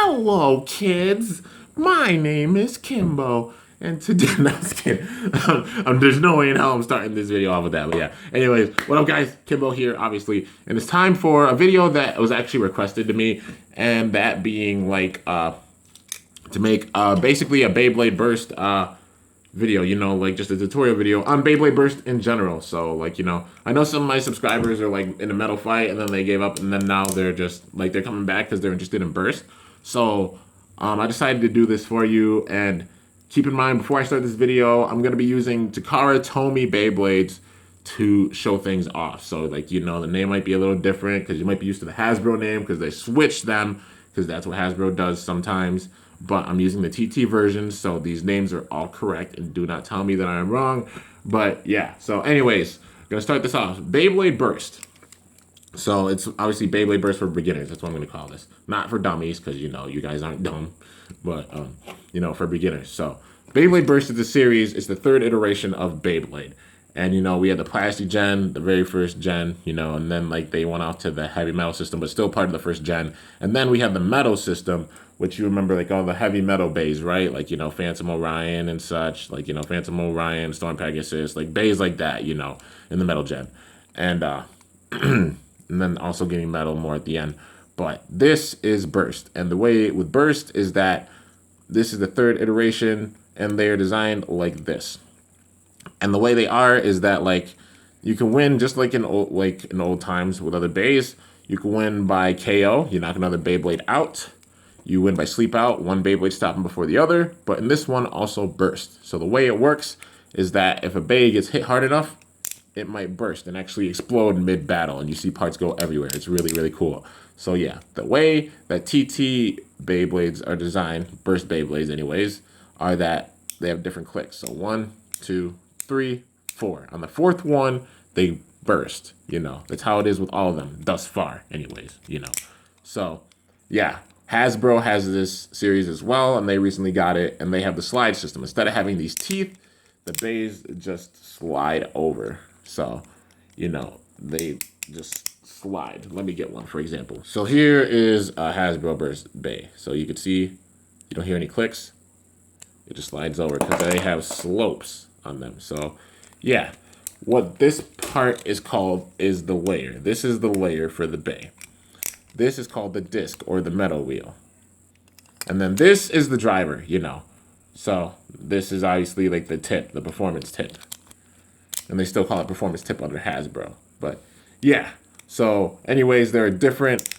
Hello, kids. My name is Kimbo, and today, no, I'm just kidding. There's no way in hell I'm starting this video off with that, but yeah. Anyways, what up, guys? Kimbo here, obviously, and it's time for a video that was actually requested to me, and that being like to make basically a Beyblade Burst video, you know, like just a tutorial video on Beyblade Burst in general. So like, you know, I know some of my subscribers are like in a metal fight and then they gave up and then now they're just like they're coming back because they're interested in Burst. So I decided to do this for you, and keep in mind before I start this video, I'm gonna be using Takara Tomy Beyblades to show things off. So like, you know, the name might be a little different because you might be used to the Hasbro name because they switched them because that's what Hasbro does sometimes. But I'm using the TT version, so these names are all correct, and do not tell me that I'm wrong. But yeah, so anyways, gonna start this off. Beyblade Burst. So it's obviously Beyblade Burst for beginners. That's what I'm gonna call this. Not for dummies, because you know you guys aren't dumb, but you know, for beginners. So Beyblade Burst is a series. It's the third iteration of Beyblade. And, you know, we had the plastic gen, the very first gen, you know, and then, like, they went off to the heavy metal system, but still part of the first gen. And then we have the metal system, which you remember, like, all the heavy metal bays, right? Like, you know, Phantom Orion and such. Like, you know, Phantom Orion, Storm Pegasus, like, bays like that, you know, in the metal gen. And, and then also getting metal more at the end. But this is Burst. And the way with Burst is that this is the third iteration, and they are designed like this. And the way they are is that, like, you can win just like in old times with other bays. You can win by KO. You knock another Beyblade out. You win by sleep out. One Beyblade stopping before the other. But in this one, also burst. So the way it works is that if a bay gets hit hard enough, it might burst and actually explode mid-battle. And you see parts go everywhere. It's really, really cool. So yeah, the way that TT Beyblades are designed, burst Beyblades anyways, are that they have different clicks. So 1, 2, 3, 4. On the fourth one, they burst. You know, that's how it is with all of them thus far, anyways. You know, so yeah, Hasbro has this series as well, and they recently got it, and they have the slide system. Instead of having these teeth, the bays just slide over. So, you know, they just slide. Let me get one, for example. So here is a Hasbro Burst Bay. So you can see, you don't hear any clicks. It just slides over because they have slopes on them. So yeah, what this part is called is the layer. This is the layer for the bay. This is called the disc or the metal wheel. And then this is the driver, you know. So this is obviously like the tip, the performance tip. And they still call it performance tip under Hasbro. But yeah, so anyways, there are different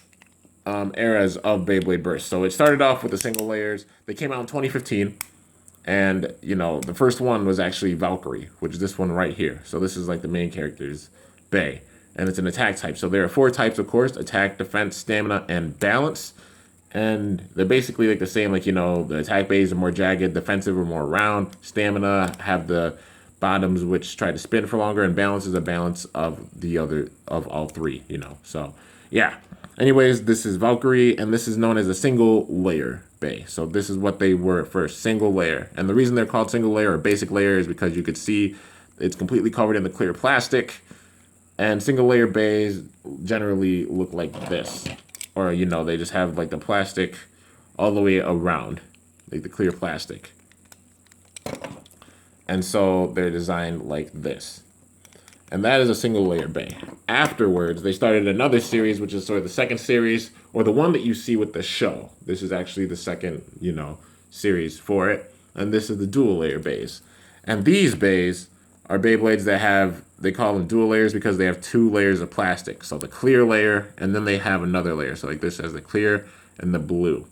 eras of Beyblade Burst. So it started off with the single layers. They came out in 2015. And, you know, the first one was actually Valkyrie, which is this one right here. So this is like the main character's bay. And it's an attack type. So there are 4 types, of course: attack, defense, stamina, and balance. And they're basically like the same, like, you know, the attack bays are more jagged, defensive are more round. Stamina have the bottoms which try to spin for longer, and balance is a balance of the other, of all 3, you know. So, yeah. Anyways, this is Valkyrie, and this is known as a single layer bay. So this is what they were at first, single layer. And the reason they're called single layer or basic layer is because you could see it's completely covered in the clear plastic. And single layer bays generally look like this. Or, you know, they just have like the plastic all the way around, like the clear plastic. And so they're designed like this. And that is a single layer bay. Afterwards, they started another series, which is sort of the second series, or the one that you see with the show. This is actually the second, you know, series for it. And this is the dual layer bays. And these bays are Beyblades that have, they call them dual layers because they have 2 layers of plastic. So the clear layer, and then they have another layer. So like this has the clear and the blue.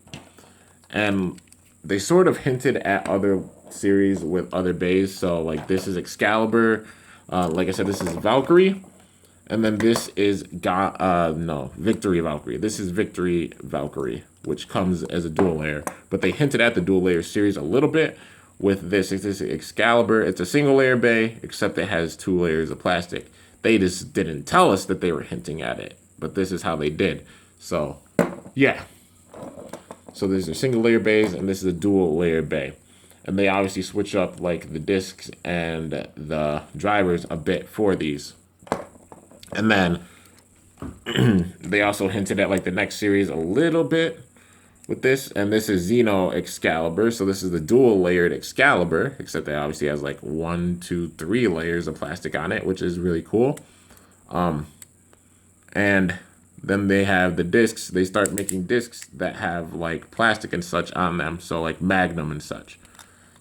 And they sort of hinted at other series with other bays. So like this is Excalibur. Like I said, this is Valkyrie, and then this is Victory Valkyrie. This is Victory Valkyrie, which comes as a dual layer. But they hinted at the dual layer series a little bit with this. It's this Excalibur. It's a single layer bay, except it has 2 layers of plastic. They just didn't tell us that they were hinting at it, but this is how they did. So, yeah. So there's a single layer bays, and this is a dual layer bay. And they obviously switch up like the discs and the drivers a bit for these. And then they also hinted at like the next series a little bit with this, and this is Xeno Excalibur. So this is the dual layered Excalibur, except that obviously has like 1, 2, 3 layers of plastic on it, which is really cool. And then they have the discs. They start making discs that have like plastic and such on them. So like Magnum and such.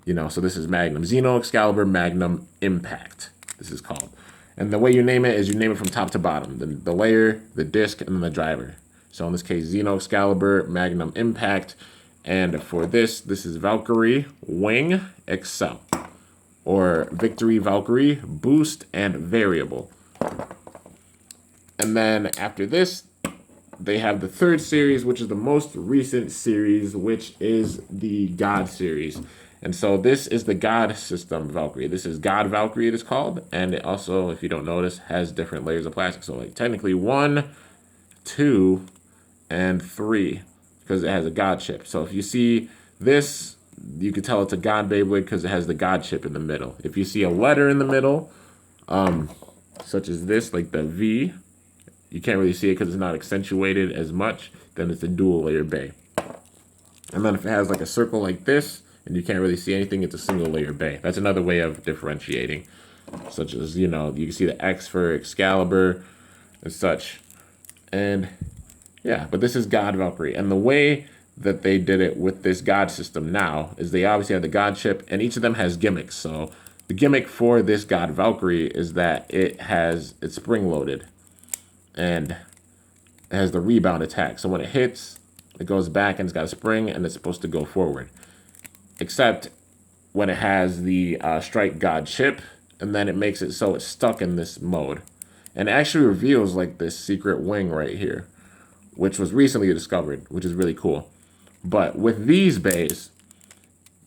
You know, so this is Magnum. Xeno Excalibur Magnum Impact, this is called. And the way you name it is you name it from top to bottom. The layer, the disc, and then the driver. So in this case, Xeno Excalibur Magnum Impact. And for this is Valkyrie Wing Excel. Or Victory Valkyrie Boost and Variable. And then after this, they have the third series, which is the most recent series, which is the God series. And so this is the God system Valkyrie. This is God Valkyrie, it is called. And it also, if you don't notice, has different layers of plastic. So like technically 1, 2, and 3, because it has a God chip. So if you see this, you can tell it's a God Beyblade because it has the God chip in the middle. If you see a letter in the middle, such as this, like the V, you can't really see it because it's not accentuated as much, then it's a dual layer Bey. And then if it has like a circle like this, and you can't really see anything, it's a single layer Bey. That's another way of differentiating, such as, you know, you can see the X for Excalibur and such. And yeah, but this is God Valkyrie. And the way that they did it with this God system now is they obviously have the God chip, and each of them has gimmicks. So the gimmick for this God Valkyrie is that it's spring loaded, and it has the rebound attack. So when it hits, it goes back and it's got a spring, and it's supposed to go forward. Except when it has the Strike God chip, and then it makes it so it's stuck in this mode. And it actually reveals like this secret wing right here, which was recently discovered, which is really cool. But with these bays,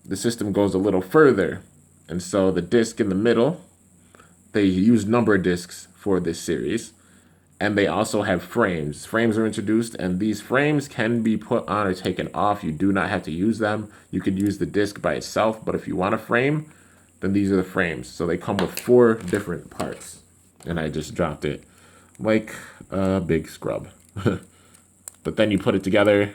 the system goes a little further. And so the disc in the middle, they use number discs for this series. And they also have frames. Frames are introduced, and these frames can be put on or taken off. You do not have to use them. You could use the disc by itself, but if you want a frame, then these are the frames. So they come with 4 different parts. And I just dropped it like a big scrub. But then you put it together.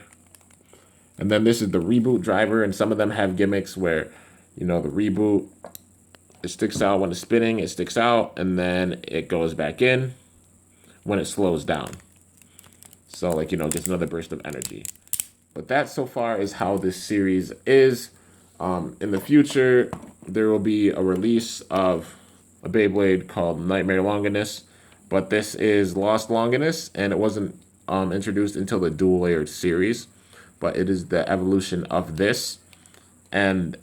And then this is the reboot driver, and some of them have gimmicks where, you know, the reboot, it sticks out when it's spinning, it sticks out, and then it goes back in when it slows down. So like, you know, gets another burst of energy. But that so far is how this series is. In the future, there will be a release of a Beyblade called Nightmare Longinus, but this is Lost Longinus, and it wasn't introduced until the dual layered series, but it is the evolution of this. And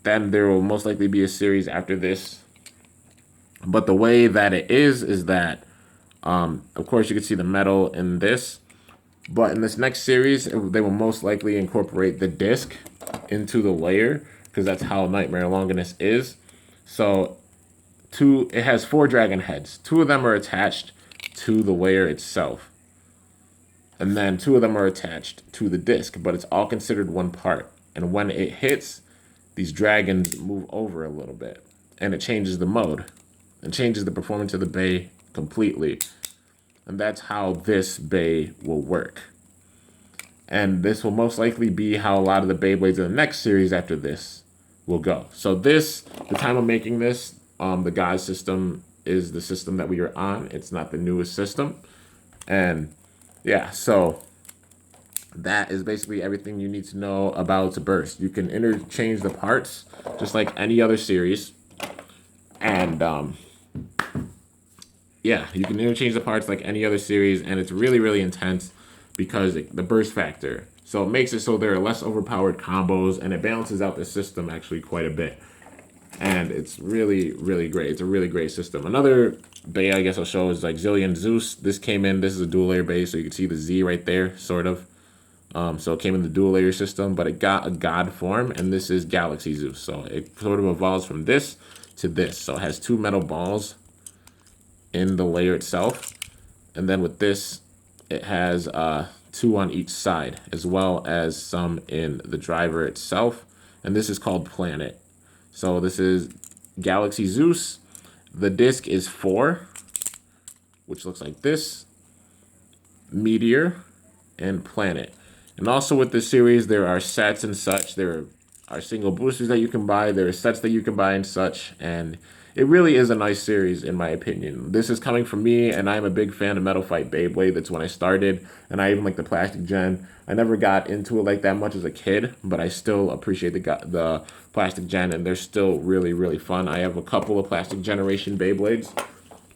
then there will most likely be a series after this. But the way that it is that, of course, you can see the metal in this, but in this next series, they will most likely incorporate the disc into the layer, because that's how Nightmare Longinus is. So it has 4 dragon heads. 2 of them are attached to the layer itself, and then 2 of them are attached to the disc, but it's all considered one part. And when it hits, these dragons move over a little bit, and it changes the mode and changes the performance of the Bey completely. And that's how this Bey will work. And this will most likely be how a lot of the Beyblades in the next series after this will go. So the time of making this, the God system is the system that we are on. It's not the newest system. And yeah, so that is basically everything you need to know about Burst. You can interchange the parts just like any other series. And yeah, you can interchange the parts like any other series, and it's really, really intense because the burst factor. So it makes it so there are less overpowered combos, and it balances out the system actually quite a bit. And it's really, really great. It's a really great system. Another Bey I guess I'll show is like Zillion Zeus. This came in, this is a dual layer Bey, so you can see the Z right there, sort of. So it came in the dual layer system, but it got a God form, and this is Galaxy Zeus. So it sort of evolves from this to this. So it has 2 metal balls in the layer itself, and then with this it has 2 on each side, as well as some in the driver itself, and this is called Planet. So this is Galaxy Zeus. The disc is 4, which looks like this: Meteor and Planet. And also with this series, there are sets and such. There are single boosters that you can buy. There are sets that you can buy and such. And it really is a nice series, in my opinion. This is coming from me, and I'm a big fan of Metal Fight Beyblade. That's when I started, and I even like the plastic gen. I never got into it like that much as a kid, but I still appreciate the plastic gen, and they're still really, really fun. I have a couple of plastic generation Beyblades,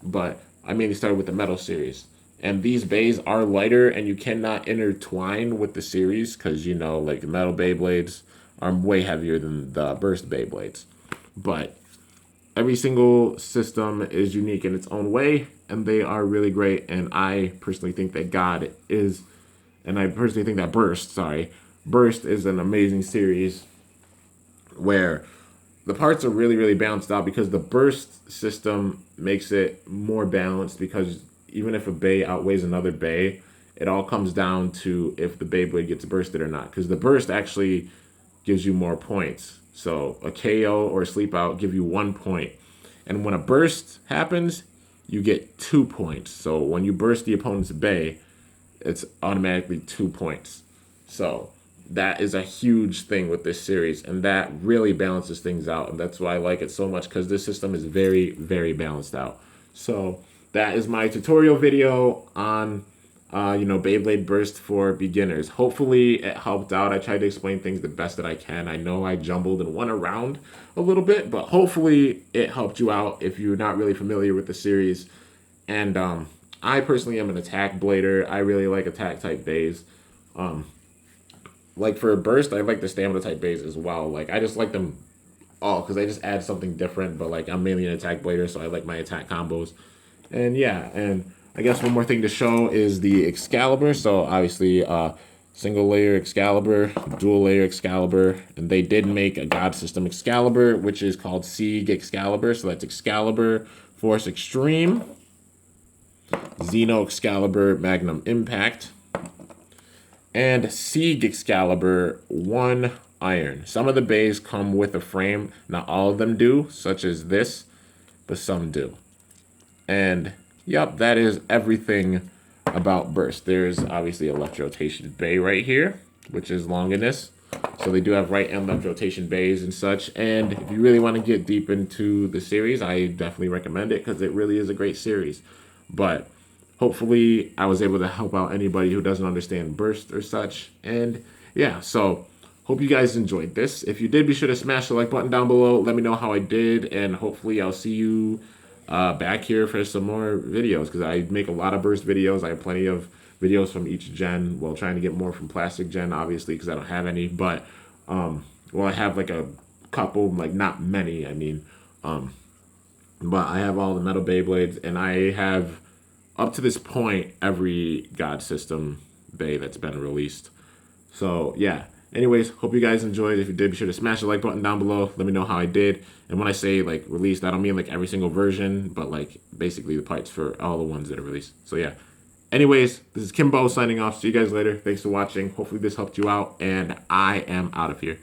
but I mainly started with the metal series. And these bays are lighter, and you cannot intertwine with the series because, you know, like the metal Beyblades are way heavier than the Burst Beyblades. But every single system is unique in its own way, and they are really great. And I personally think that Burst is an amazing series where the parts are really, really balanced out because the burst system makes it more balanced because even if a bay outweighs another bay, it all comes down to if the Beyblade gets bursted or not. Because the burst actually gives you more points. So a KO or a sleep out give you 1 point. And when a burst happens, you get 2 points. So when you burst the opponent's bay, it's automatically 2 points. So that is a huge thing with this series, and that really balances things out. And that's why I like it so much, because this system is very, very balanced out. So that is my tutorial video on Beyblade Burst for beginners. Hopefully it helped out. I tried to explain things the best that I can. I know I jumbled and went around a little bit, but hopefully it helped you out if you're not really familiar with the series. And I personally am an attack blader. I really like attack type bays. Like for Burst, I like the stamina type bays as well. Like I just like them all because they just add something different. But like I'm mainly an attack blader, so I like my attack combos. And yeah, and I guess one more thing to show is the Excalibur. So obviously, single layer Excalibur, dual layer Excalibur, and they did make a God System Excalibur, which is called Sieg Excalibur. So that's Excalibur, Force Extreme, Xeno Excalibur, Magnum Impact, and Sieg Excalibur 1 Iron. Some of the bays come with a frame. Not all of them do, such as this, but some do. And yep, that is everything about Burst. There's obviously a left rotation bay right here, which is Longinus. So they do have right and left rotation bays and such. And if you really want to get deep into the series, I definitely recommend it because it really is a great series. But hopefully I was able to help out anybody who doesn't understand Burst or such. And yeah, so hope you guys enjoyed this. If you did, be sure to smash the like button down below. Let me know how I did, and hopefully I'll see you back here for some more videos, because I make a lot of Burst videos. I have plenty of videos from each gen, while trying to get more from plastic gen, obviously, because I don't have any. But well, I have like a couple, like not many, I mean, but I have all the metal Beyblades, and I have up to this point every God System Bay that's been released. So yeah, anyways, hope you guys enjoyed. If you did, be sure to smash the like button down below. Let me know how I did. And when I say like released, I don't mean like every single version, but like basically the parts for all the ones that are released. So yeah, anyways, this is Kimbo signing off. See you guys later. Thanks for watching. Hopefully this helped you out, and I am out of here.